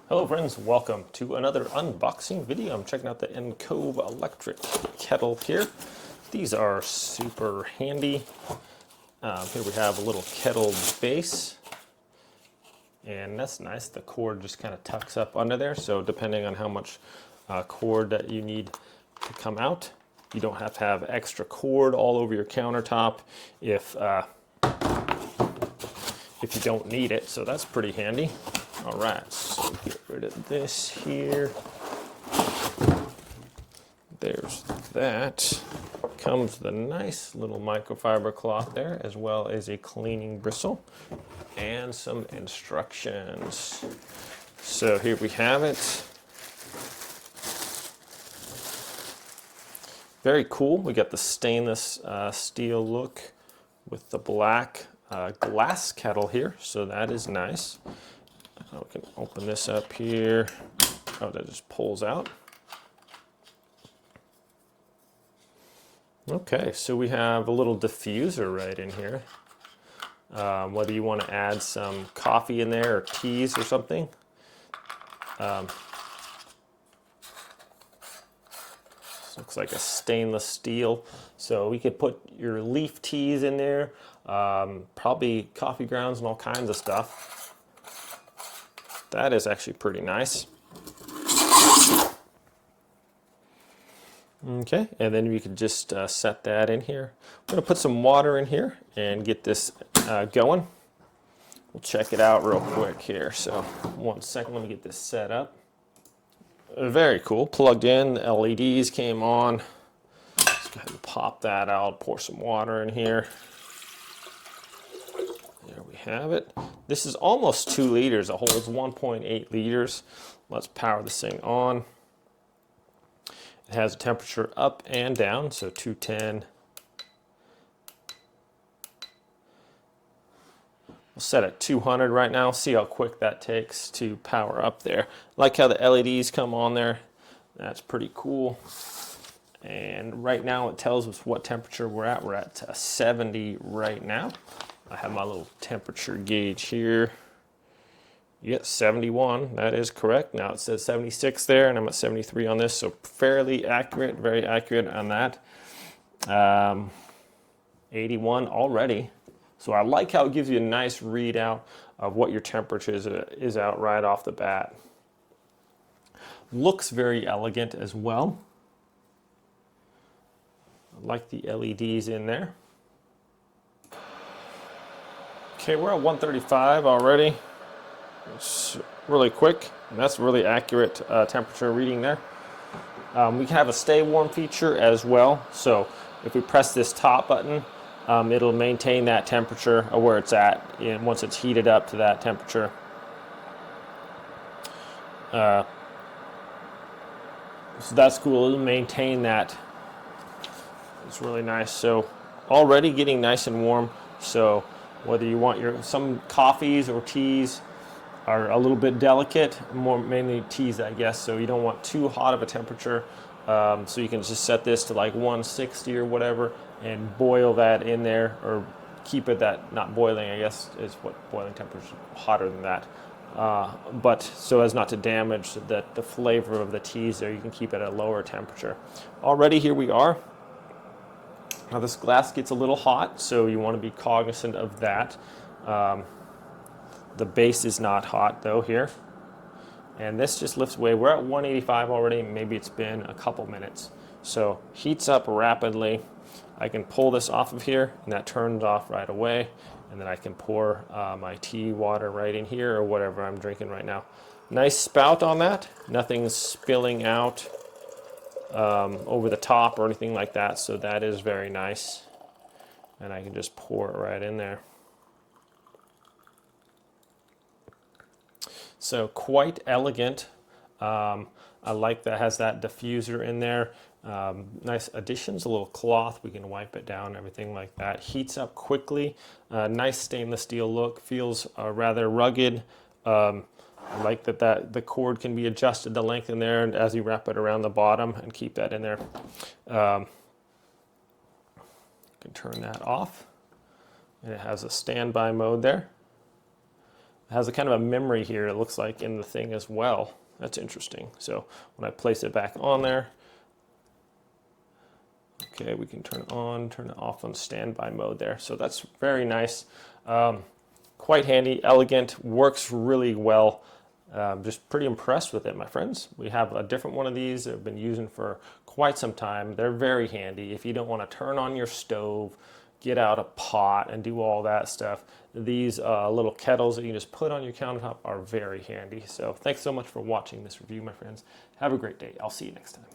Hello friends, welcome to another unboxing video. I'm checking out the NKOVE electric kettle here. These are super handy. Here we have a little kettle base, and that's nice. The cord just kind of tucks up under there, so depending on how much cord that you need to come out, you don't have to have extra cord all over your countertop if you don't need it, so that's pretty handy. All right, so get rid of this here. There's that. Comes the nice little microfiber cloth there, as well as a cleaning bristle and some instructions. So here we have it. Very cool. We got the stainless steel look with the black glass kettle here, so that is nice. We can open this up here. Oh, that just pulls out. Okay, so we have a little diffuser right in here. Whether you want to add some coffee in there or teas or something. Looks like a stainless steel. So we could put your leaf teas in there, probably coffee grounds and all kinds of stuff. That is actually pretty nice. Okay, and then we can just set that in here. I'm going to put some water in here and get this going. We'll check it out real quick here. So 1 second, let me get this set up. Very cool. Plugged in, the LEDs came on. Let's go ahead and pop that out, pour some water in here. There we have it. This is almost 2 liters. It holds 1.8 liters. Let's power this thing on. It has a temperature up and down, so 210. We'll set it 200 right now. See how quick that takes to power up there. Like how the LEDs come on there. That's pretty cool. And right now it tells us what temperature we're at. We're at 70 right now. I have my little temperature gauge here. Yeah, 71, that is correct. Now it says 76 there, and I'm at 73 on this, so fairly accurate, very accurate on that. 81 already. So I like how it gives you a nice readout of what your temperature is out right off the bat. Looks very elegant as well. I like the LEDs in there. Okay, we're at 135 already. It's really quick, and that's really accurate temperature reading there. We can have a stay warm feature as well. So if we press this top button, it'll maintain that temperature of where it's at once it's heated up to that temperature. So that's cool. It'll maintain that. It's really nice. So already getting nice and warm. So whether you want some coffees or teas are a little bit delicate, mainly teas, I guess, so you don't want too hot of a temperature. So you can just set this to like 160 or whatever and boil that in there, or keep it that, not boiling, I guess is what boiling temperature, hotter than that. But so as not to damage the flavor of the teas there, you can keep it at a lower temperature. Already here we are. Now this glass gets a little hot, so you want to be cognizant of that. The base is not hot though here. And this just lifts away. We're at 185 already, maybe it's been a couple minutes. So heats up rapidly. I can pull this off of here, and that turns off right away. And then I can pour my tea water right in here, or whatever I'm drinking right now. Nice spout on that. Nothing's spilling out over the top or anything like that, so that is very nice. And I can just pour it right in there. So quite elegant. I like that it has that diffuser in there. Nice additions, a little cloth, we can wipe it down, everything like that. Heats up quickly. Nice stainless steel look, feels rather rugged. I like that the cord can be adjusted the length in there, and as you wrap it around the bottom and keep that in there. You can turn that off, and it has a standby mode there. It has a kind of a memory here, it looks like, in the thing as well. That's interesting. So when I place it back on there, okay, we can turn it on, turn it off on standby mode there. So that's very nice. Quite handy, elegant, works really well. Just pretty impressed with it, my friends. We have a different one of these that I've been using for quite some time. They're very handy. If you don't want to turn on your stove, get out a pot and do all that stuff, these little kettles that you just put on your countertop are very handy. So thanks so much for watching this review, my friends. Have a great day. I'll see you next time.